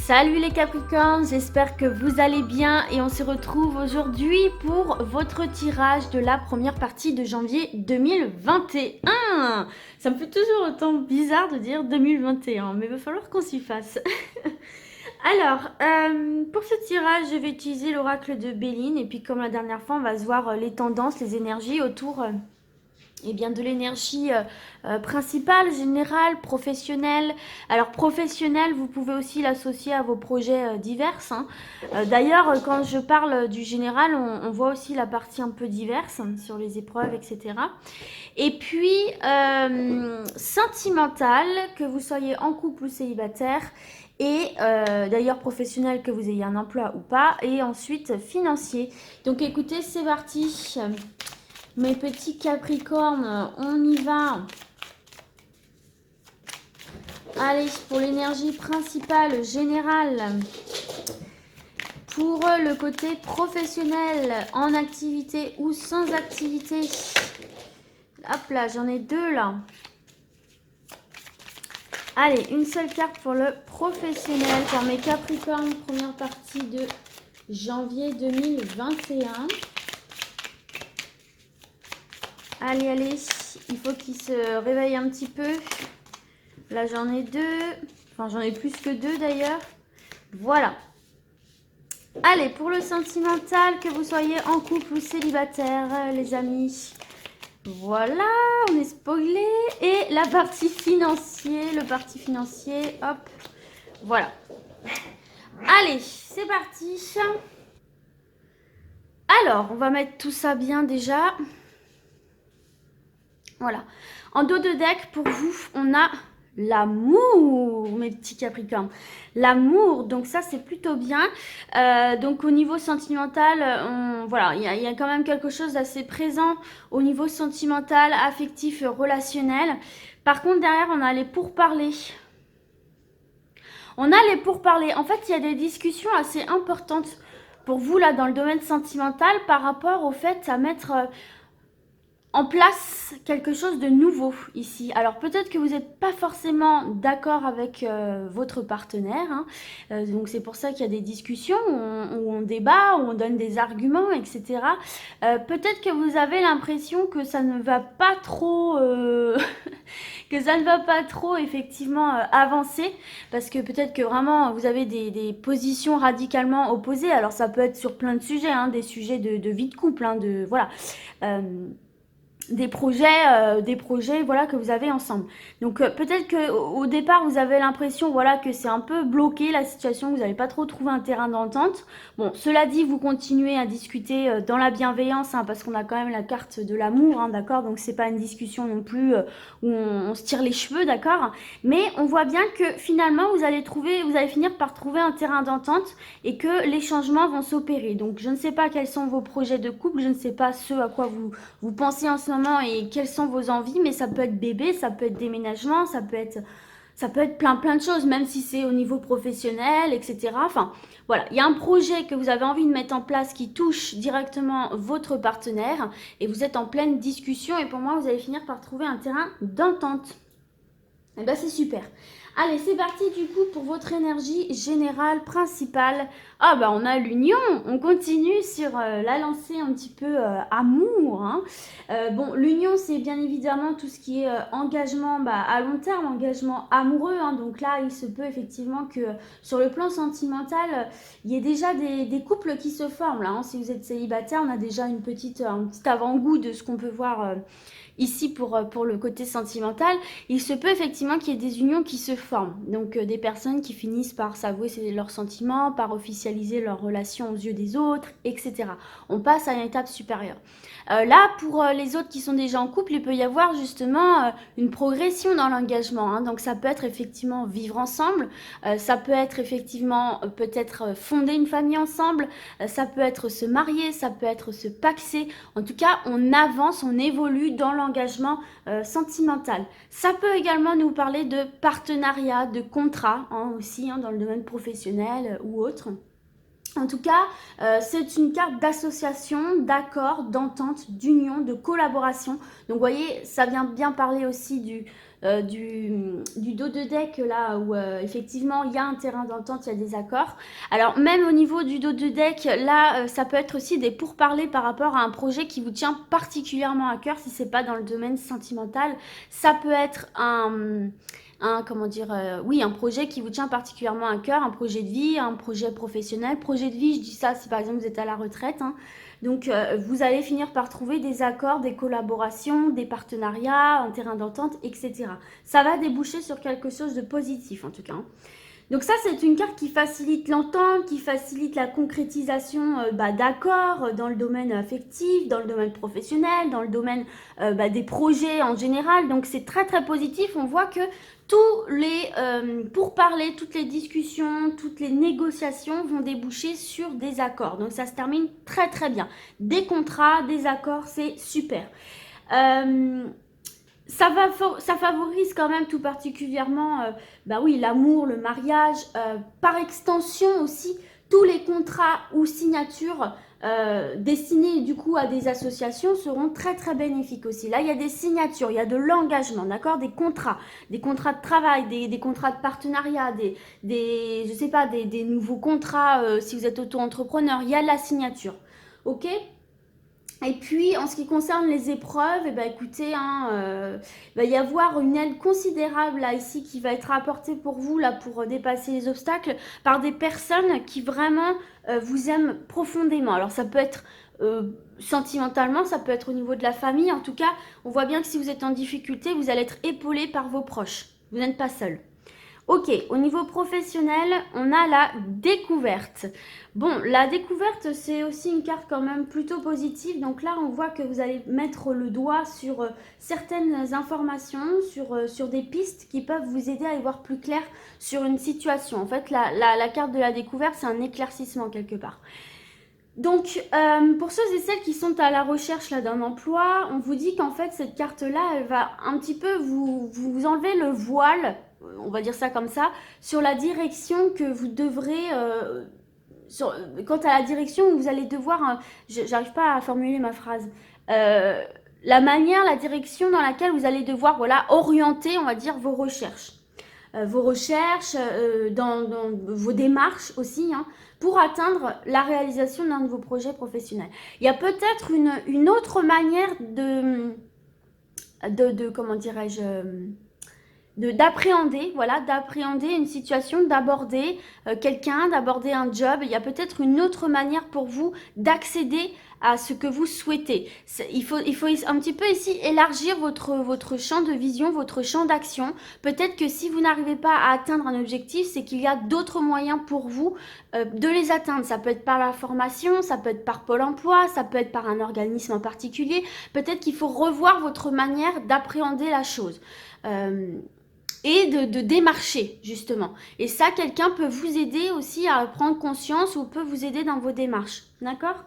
Salut les Capricornes, j'espère que vous allez bien et on se retrouve aujourd'hui pour votre tirage de la première partie de janvier 2021. Ça me fait toujours autant bizarre de dire 2021, mais il va falloir qu'on s'y fasse. Alors, pour ce tirage, je vais utiliser l'oracle de Béline et puis comme la dernière fois, on va se voir les tendances, les énergies autour eh bien, de l'énergie principale, générale, professionnelle. Alors professionnelle, vous pouvez aussi l'associer à vos projets divers. Hein. D'ailleurs, quand je parle du général, on voit aussi la partie un peu diverse sur les épreuves, etc. Et puis, sentimentale, que vous soyez en couple ou célibataire. Et d'ailleurs professionnel, que vous ayez un emploi ou pas. Et ensuite financier. Donc écoutez, c'est parti. Mes petits Capricornes, on y va. Allez, pour l'énergie principale, générale. Pour le côté professionnel, en activité ou sans activité. Hop là, j'en ai deux là. Allez, une seule carte pour le professionnel, pour mes Capricornes, première partie de janvier 2021. Allez, allez, il faut qu'il se réveille un petit peu. Là, j'en ai deux. Enfin, j'en ai plus que deux d'ailleurs. Voilà. Allez, pour le sentimental, que vous soyez en couple ou célibataire, les amis. Voilà, on est spoilé. Et la partie financière, le parti financier, hop. Voilà. Allez, c'est parti. Alors, on va mettre tout ça bien déjà. Voilà. En dos de deck, pour vous, on a l'amour, mes petits Capricornes. L'amour, donc ça, c'est plutôt bien. Donc, au niveau sentimental, voilà, il y a quand même quelque chose d'assez présent au niveau sentimental, affectif, relationnel. Par contre, derrière, on a les pourparlers. On a les pourparlers. En fait, il y a des discussions assez importantes pour vous, là, dans le domaine sentimental, par rapport au fait à mettre en place quelque chose de nouveau ici. Alors peut-être que vous n'êtes pas forcément d'accord avec votre partenaire, hein. Donc c'est pour ça qu'il y a des discussions où on débat, où on donne des arguments, etc. Peut-être que vous avez l'impression que ça ne va pas trop... que ça ne va pas trop effectivement avancer, parce que peut-être que vraiment vous avez des positions radicalement opposées. Alors ça peut être sur plein de sujets, hein, des sujets de vie de couple, hein, de voilà... des projets voilà, que vous avez ensemble. Donc peut-être qu'au départ, vous avez l'impression voilà, que c'est un peu bloqué la situation, que vous n'avez pas trop trouvé un terrain d'entente. Bon, cela dit, vous continuez à discuter dans la bienveillance, hein, parce qu'on a quand même la carte de l'amour, hein, d'accord. Donc c'est pas une discussion non plus où on se tire les cheveux, d'accord. Mais on voit bien que finalement, vous allez finir par trouver un terrain d'entente et que les changements vont s'opérer. Donc je ne sais pas quels sont vos projets de couple, je ne sais pas ce à quoi vous pensez en ce moment et quelles sont vos envies, mais ça peut être bébé, ça peut être déménagement, ça peut être plein de choses, même si c'est au niveau professionnel, etc. Enfin, voilà, il y a un projet que vous avez envie de mettre en place qui touche directement votre partenaire et vous êtes en pleine discussion et pour moi, vous allez finir par trouver un terrain d'entente. Et ben c'est super. Allez, c'est parti du coup pour votre énergie générale principale. Ah bah on a l'union, on continue sur la lancée un petit peu amour. Hein. Bon, l'union c'est bien évidemment tout ce qui est engagement à long terme, engagement amoureux. Hein. Donc là, il se peut effectivement que sur le plan sentimental, il y ait déjà des couples qui se forment. Là, hein. Si vous êtes célibataire, on a déjà un petit avant-goût de ce qu'on peut voir ici pour le côté sentimental. Il se peut effectivement qu'il y ait des unions qui se forment. Donc des personnes qui finissent par s'avouer leurs sentiments, par officialiser leurs relations aux yeux des autres, etc. On passe à une étape supérieure. Là, pour les autres qui sont déjà en couple, il peut y avoir justement une progression dans l'engagement. Hein. Donc ça peut être effectivement vivre ensemble, ça peut être effectivement peut-être fonder une famille ensemble, ça peut être se marier, ça peut être se paxer. En tout cas, on avance, on évolue dans l'engagement sentimental. Ça peut également nous parler de partenariat, de contrat, hein, aussi, hein, dans le domaine professionnel ou autre. En tout cas, c'est une carte d'association, d'accord, d'entente, d'union, de collaboration. Donc, vous voyez, ça vient bien parler aussi du dos de deck, là où effectivement, il y a un terrain d'entente, il y a des accords. Alors, même au niveau du dos de deck, là, ça peut être aussi des pourparlers par rapport à un projet qui vous tient particulièrement à cœur, si c'est pas dans le domaine sentimental. Ça peut être comment dire, oui, un projet qui vous tient particulièrement à cœur, un projet de vie, un projet professionnel. Projet de vie, je dis ça si par exemple vous êtes à la retraite, hein. Donc vous allez finir par trouver des accords, des collaborations, des partenariats, un terrain d'entente, etc. Ça va déboucher sur quelque chose de positif en tout cas, hein. Donc ça, c'est une carte qui facilite l'entente, qui facilite la concrétisation d'accords dans le domaine affectif, dans le domaine professionnel, dans le domaine des projets en général. Donc c'est très très positif. On voit que tous les pourparlers, toutes les discussions, toutes les négociations vont déboucher sur des accords. Donc ça se termine très très bien. Des contrats, des accords, c'est super. Ça favorise quand même tout particulièrement oui, l'amour, le mariage, par extension aussi tous les contrats ou signatures destinés du coup à des associations seront très très bénéfiques aussi. Là, il y a des signatures, il y a de l'engagement, d'accord, des contrats de travail, des contrats de partenariat, je sais pas, des nouveaux contrats si vous êtes auto-entrepreneur, il y a de la signature, ok. Et puis, en ce qui concerne les épreuves, eh ben, écoutez, il va y avoir une aide considérable là ici qui va être apportée pour vous là pour dépasser les obstacles par des personnes qui vraiment vous aiment profondément. Alors ça peut être sentimentalement, ça peut être au niveau de la famille. En tout cas, on voit bien que si vous êtes en difficulté, vous allez être épaulé par vos proches. Vous n'êtes pas seul. Ok, au niveau professionnel, on a la découverte. Bon, la découverte, c'est aussi une carte quand même plutôt positive. Donc là, on voit que vous allez mettre le doigt sur certaines informations, sur des pistes qui peuvent vous aider à y voir plus clair sur une situation. En fait, la carte de la découverte, c'est un éclaircissement quelque part. Donc, pour ceux et celles qui sont à la recherche d'un emploi, on vous dit qu'en fait, cette carte-là, elle va un petit peu vous enlever le voile, on va dire ça comme ça, sur la direction que vous devrez... quant à la direction où vous allez devoir... j'arrive pas à formuler ma phrase. La direction dans laquelle vous allez devoir orienter, on va dire, vos recherches. Dans vos démarches aussi, hein, pour atteindre la réalisation d'un de vos projets professionnels. Il y a peut-être une autre manière comment dirais-je, d'appréhender une situation, d'aborder quelqu'un, d'aborder un job. Il y a peut-être une autre manière pour vous d'accéder à ce que vous souhaitez. Il faut un petit peu ici élargir votre champ de vision, votre champ d'action. Peut-être que si vous n'arrivez pas à atteindre un objectif, c'est qu'il y a d'autres moyens pour vous de les atteindre. Ça peut être par la formation, ça peut être par Pôle emploi, ça peut être par un organisme en particulier. Peut-être qu'il faut revoir votre manière d'appréhender la chose. Et de démarcher, justement. Et ça, quelqu'un peut vous aider aussi à prendre conscience ou peut vous aider dans vos démarches. D'accord ?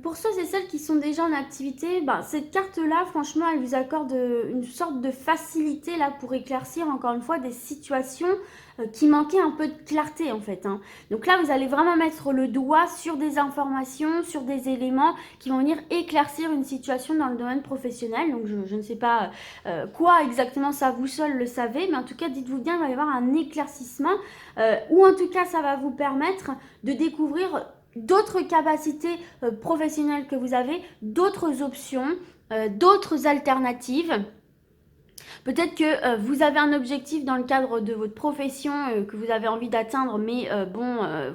Pour ceux et celles qui sont déjà en activité, cette carte-là, franchement, elle vous accorde une sorte de facilité là pour éclaircir encore une fois des situations qui manquaient un peu de clarté en fait, hein. Donc là, vous allez vraiment mettre le doigt sur des informations, sur des éléments qui vont venir éclaircir une situation dans le domaine professionnel. Donc je ne sais pas quoi exactement ça, vous seul le savez, mais en tout cas, dites-vous bien, il va y avoir un éclaircissement ou en tout cas, ça va vous permettre de découvrir d'autres capacités professionnelles que vous avez, d'autres options, d'autres alternatives. Peut-être que vous avez un objectif dans le cadre de votre profession que vous avez envie d'atteindre, mais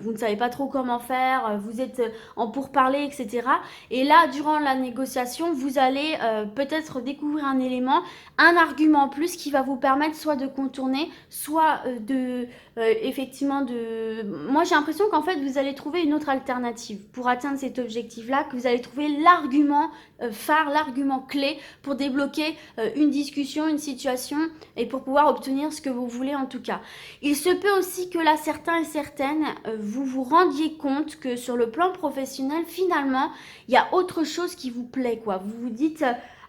vous ne savez pas trop comment faire, vous êtes en pourparlers, etc. Et là, durant la négociation, vous allez peut-être découvrir un élément, un argument en plus qui va vous permettre soit de contourner, soit Moi, j'ai l'impression qu'en fait, vous allez trouver une autre alternative pour atteindre cet objectif-là, que vous allez trouver l'argument phare, l'argument clé pour débloquer une discussion, une situation et pour pouvoir obtenir ce que vous voulez en tout cas. Il se peut aussi que là, certains et certaines, vous vous rendiez compte que sur le plan professionnel, finalement, il y a autre chose qui vous plaît, quoi. Vous vous dites...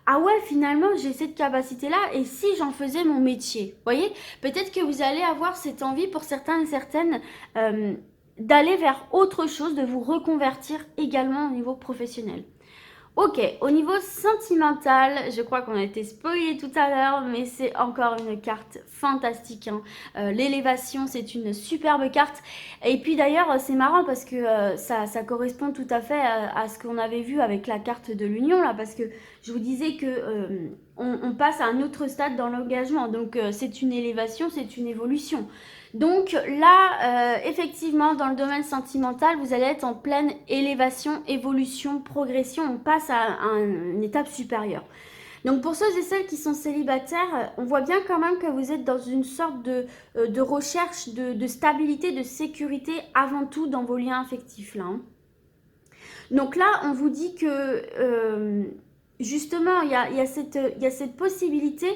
ah ouais, finalement, j'ai cette capacité-là, et si j'en faisais mon métier, vous voyez, peut-être que vous allez avoir cette envie pour certains et certaines d'aller vers autre chose, de vous reconvertir également au niveau professionnel. Ok, au niveau sentimental, je crois qu'on a été spoilé tout à l'heure, mais c'est encore une carte fantastique, hein. L'élévation, c'est une superbe carte. Et puis d'ailleurs, c'est marrant parce que ça correspond tout à fait à ce qu'on avait vu avec la carte de l'union, là, parce que je vous disais que on passe à un autre stade dans l'engagement. Donc c'est une élévation, c'est une évolution. Donc là, effectivement, dans le domaine sentimental, vous allez être en pleine élévation, évolution, progression. On passe à une étape supérieure. Donc pour ceux et celles qui sont célibataires, on voit bien quand même que vous êtes dans une sorte de recherche de stabilité, de sécurité avant tout dans vos liens affectifs là, hein. Donc là, on vous dit que justement, il y a cette possibilité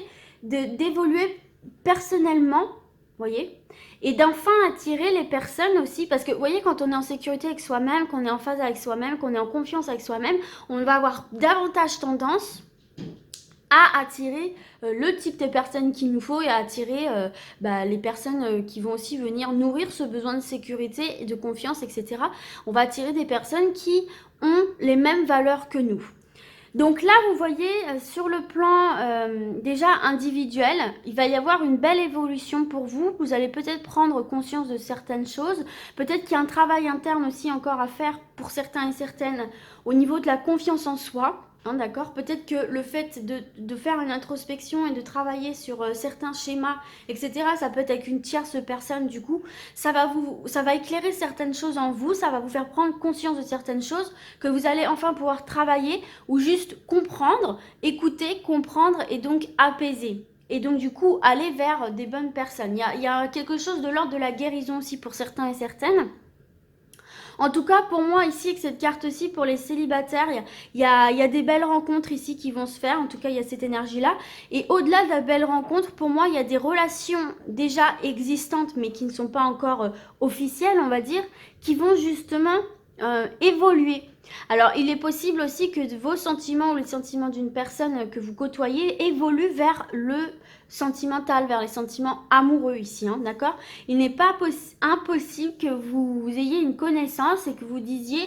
d'évoluer personnellement, vous voyez, et d'enfin attirer les personnes aussi, parce que vous voyez, quand on est en sécurité avec soi-même, qu'on est en phase avec soi-même, qu'on est en confiance avec soi-même, on va avoir davantage tendance à attirer le type de personnes qu'il nous faut et à attirer les personnes qui vont aussi venir nourrir ce besoin de sécurité et de confiance, etc. On va attirer des personnes qui ont les mêmes valeurs que nous. Donc là, vous voyez, sur le plan déjà individuel, il va y avoir une belle évolution pour vous. Vous allez peut-être prendre conscience de certaines choses. Peut-être qu'il y a un travail interne aussi encore à faire pour certains et certaines au niveau de la confiance en soi. Hein, d'accord, peut-être que le fait de faire une introspection et de travailler sur certains schémas, etc., ça peut être avec une tierce personne, du coup, ça va éclairer certaines choses en vous, ça va vous faire prendre conscience de certaines choses que vous allez enfin pouvoir travailler ou juste comprendre, écouter, comprendre et donc apaiser. Et donc du coup, aller vers des bonnes personnes. Il y a quelque chose de l'ordre de la guérison aussi pour certains et certaines. En tout cas, pour moi, ici, avec cette carte-ci, pour les célibataires, il y a des belles rencontres ici qui vont se faire. En tout cas, il y a cette énergie-là. Et au-delà de la belle rencontre, pour moi, il y a des relations déjà existantes, mais qui ne sont pas encore officielles, on va dire, qui vont justement évoluer. Alors, il est possible aussi que vos sentiments ou les sentiments d'une personne que vous côtoyez évoluent vers le sentimental, vers les sentiments amoureux ici, hein, d'accord? Il n'est pas impossible que vous ayez une connaissance et que vous disiez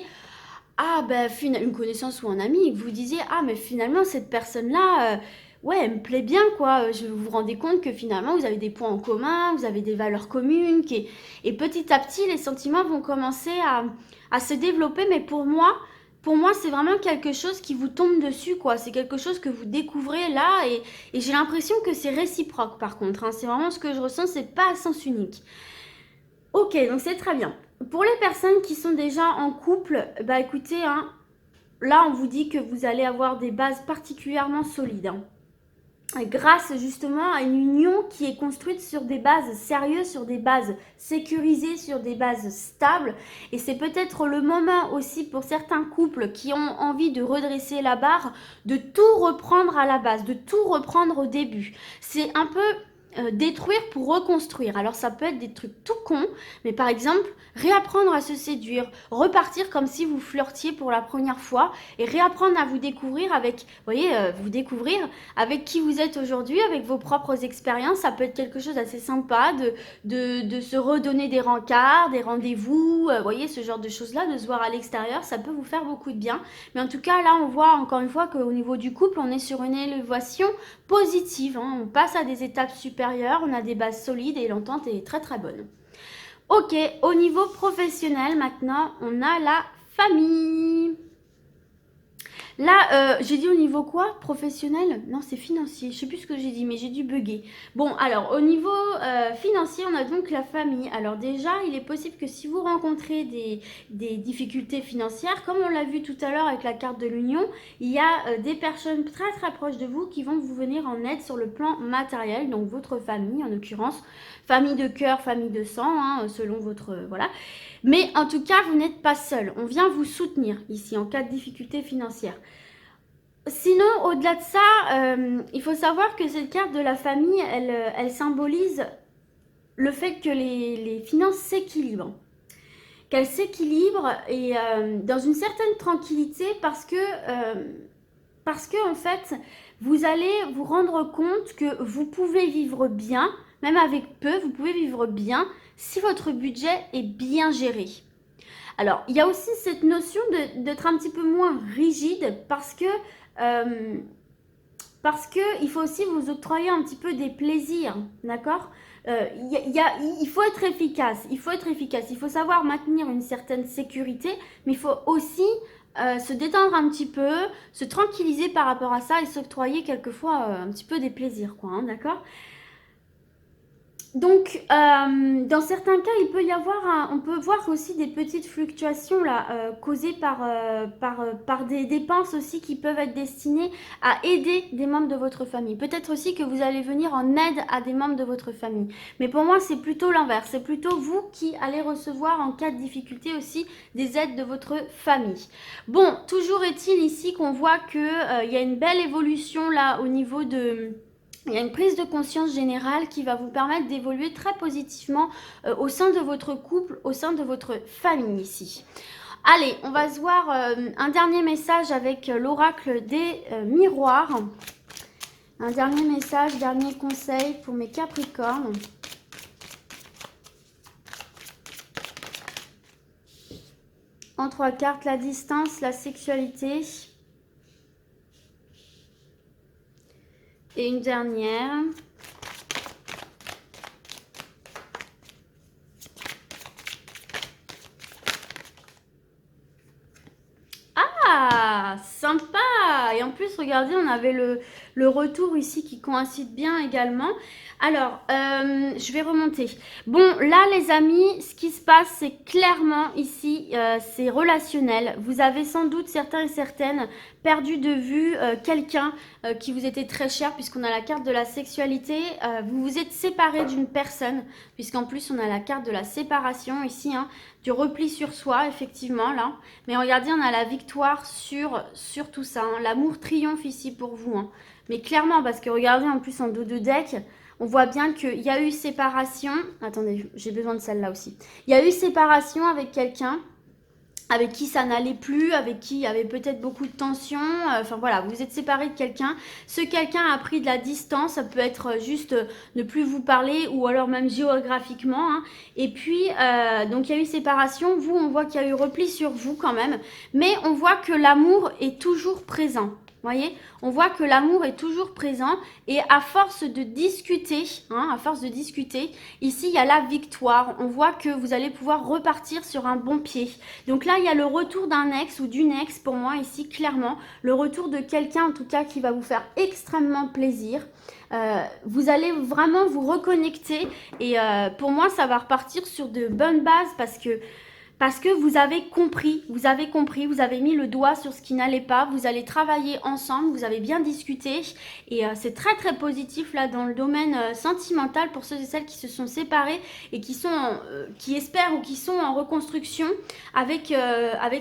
ah ben une connaissance ou un ami et que vous disiez ah mais finalement cette personne-là ouais elle me plaît bien quoi. Je vous rendez compte que finalement vous avez des points en commun, vous avez des valeurs communes et petit à petit les sentiments vont commencer à se développer, mais pour moi, c'est vraiment quelque chose qui vous tombe dessus, quoi. C'est quelque chose que vous découvrez là et j'ai l'impression que c'est réciproque, par contre, hein. C'est vraiment ce que je ressens, c'est pas à sens unique. Ok, donc c'est très bien. Pour les personnes qui sont déjà en couple, bah écoutez, hein, là on vous dit que vous allez avoir des bases particulièrement solides, hein, grâce justement à une union qui est construite sur des bases sérieuses, sur des bases sécurisées, sur des bases stables. Et c'est peut-être le moment aussi pour certains couples qui ont envie de redresser la barre, de tout reprendre à la base, de tout reprendre au début. C'est un peu détruire pour reconstruire. Alors ça peut être des trucs tout cons, mais par exemple, réapprendre à se séduire, repartir comme si vous flirtiez pour la première fois et réapprendre à vous découvrir avec, vous voyez, vous découvrir avec qui vous êtes aujourd'hui, avec vos propres expériences. Ça peut être quelque chose d'assez sympa, de se redonner des rencarts, des rendez-vous, vous voyez, ce genre de choses-là, de se voir à l'extérieur, ça peut vous faire beaucoup de bien. Mais en tout cas, là, on voit encore une fois qu'au niveau du couple, on est sur une élévation positive, hein. On passe à des étapes supérieures, on a des bases solides et l'entente est très très bonne. Ok, au niveau professionnel, maintenant, on a la famille. Là, j'ai dit au niveau quoi? Professionnel? Non, c'est financier. Je sais plus ce que j'ai dit, mais j'ai dû bugger. Bon, alors, au niveau financier, on a donc la famille. Alors déjà, il est possible que si vous rencontrez des difficultés financières, comme on l'a vu tout à l'heure avec la carte de l'union, il y a des personnes très très proches de vous qui vont vous venir en aide sur le plan matériel. Donc votre famille, en l'occurrence, famille de cœur, famille de sang, hein, selon votre... voilà. Mais en tout cas, vous n'êtes pas seul. On vient vous soutenir ici en cas de difficulté financière. Sinon, au-delà de ça, il faut savoir que cette carte de la famille, elle symbolise le fait que les finances s'équilibrent. Qu'elles s'équilibrent et dans une certaine tranquillité parce que en fait, vous allez vous rendre compte que vous pouvez vivre bien même avec peu, vous pouvez vivre bien si votre budget est bien géré. Alors, il y a aussi cette notion d'être un petit peu moins rigide parce que il faut aussi vous octroyer un petit peu des plaisirs, d'accord? Il faut être efficace, il faut être efficace, il faut savoir maintenir une certaine sécurité, mais il faut aussi se détendre un petit peu, se tranquilliser par rapport à ça et s'octroyer quelquefois un petit peu des plaisirs, quoi, hein, d'accord? Donc, dans certains cas, il peut y avoir, on peut voir aussi des petites fluctuations là, causées par des dépenses aussi qui peuvent être destinées à aider des membres de votre famille. Peut-être aussi que vous allez venir en aide à des membres de votre famille. Mais pour moi, c'est plutôt l'inverse. C'est plutôt vous qui allez recevoir en cas de difficulté aussi des aides de votre famille. Bon, toujours est-il ici qu'on voit qu'il y a une belle évolution là au niveau de... Il y a une prise de conscience générale qui va vous permettre d'évoluer très positivement au sein de votre couple, au sein de votre famille ici. Allez, on va se voir un dernier message avec l'oracle des miroirs. Un dernier message, dernier conseil pour mes Capricornes. En 3 cartes, la distance, la sexualité. Et une dernière. Ah, sympa! Et en plus, regardez, on avait le retour ici qui coïncide bien également. Alors, je vais remonter. Bon, là, les amis, ce qui se passe, c'est clairement ici, c'est relationnel. Vous avez sans doute, certains et certaines, perdu de vue quelqu'un qui vous était très cher, puisqu'on a la carte de la sexualité. Vous vous êtes séparé d'une personne, puisqu'en plus, on a la carte de la séparation ici, hein, du repli sur soi, effectivement, là. Mais regardez, on a la victoire sur tout ça. Hein. L'amour triomphe ici pour vous. Hein. Mais clairement, parce que regardez, en plus, en dos de deck... On voit bien qu'il y a eu séparation. Attendez, j'ai besoin de celle-là aussi. Il y a eu séparation avec quelqu'un avec qui ça n'allait plus, avec qui il y avait peut-être beaucoup de tension. Enfin voilà, vous êtes séparé de quelqu'un. Ce quelqu'un a pris de la distance. Ça peut être juste ne plus vous parler ou alors même géographiquement. Hein. Et puis, donc il y a eu séparation. Vous, on voit qu'il y a eu repli sur vous quand même. Mais on voit que l'amour est toujours présent. Voyez, on voit que l'amour est toujours présent et à force de discuter, ici il y a la victoire. On voit que vous allez pouvoir repartir sur un bon pied. Donc là, il y a le retour d'un ex ou d'une ex pour moi ici, clairement. Le retour de quelqu'un en tout cas qui va vous faire extrêmement plaisir. Vous allez vraiment vous reconnecter et pour moi, ça va repartir sur de bonnes bases parce que vous avez compris, vous avez mis le doigt sur ce qui n'allait pas, vous allez travailler ensemble, vous avez bien discuté et c'est très très positif là dans le domaine sentimental pour ceux et celles qui se sont séparés et qui espèrent ou qui sont en reconstruction avec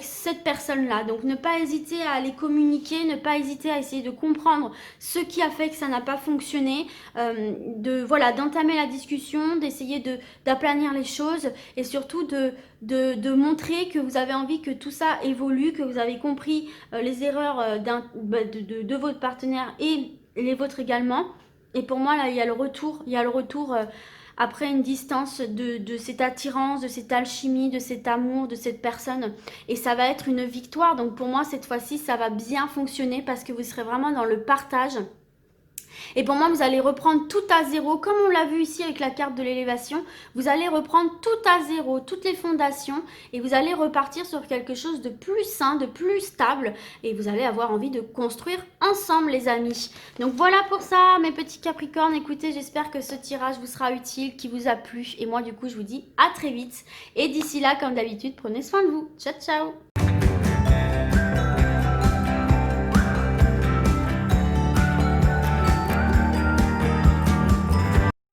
cette personne-là. Donc ne pas hésiter à les communiquer, ne pas hésiter à essayer de comprendre ce qui a fait que ça n'a pas fonctionné, d'entamer la discussion, d'essayer d'aplanir les choses et surtout de montrer que vous avez envie que tout ça évolue, que vous avez compris les erreurs de votre partenaire et les vôtres également. Et pour moi, là, il y a le retour après une distance de cette attirance, de cette alchimie, de cet amour, de cette personne. Et ça va être une victoire. Donc pour moi, cette fois-ci, ça va bien fonctionner parce que vous serez vraiment dans le partage. Et pour moi, vous allez reprendre tout à zéro, comme on l'a vu ici avec la carte de l'élévation. Vous allez reprendre tout à zéro, toutes les fondations, et vous allez repartir sur quelque chose de plus sain, de plus stable, et vous allez avoir envie de construire ensemble, les amis. Donc voilà pour ça, mes petits Capricornes. Écoutez, j'espère que ce tirage vous sera utile, qu'il vous a plu, et moi, du coup, je vous dis à très vite. Et d'ici là, comme d'habitude, prenez soin de vous. Ciao, ciao!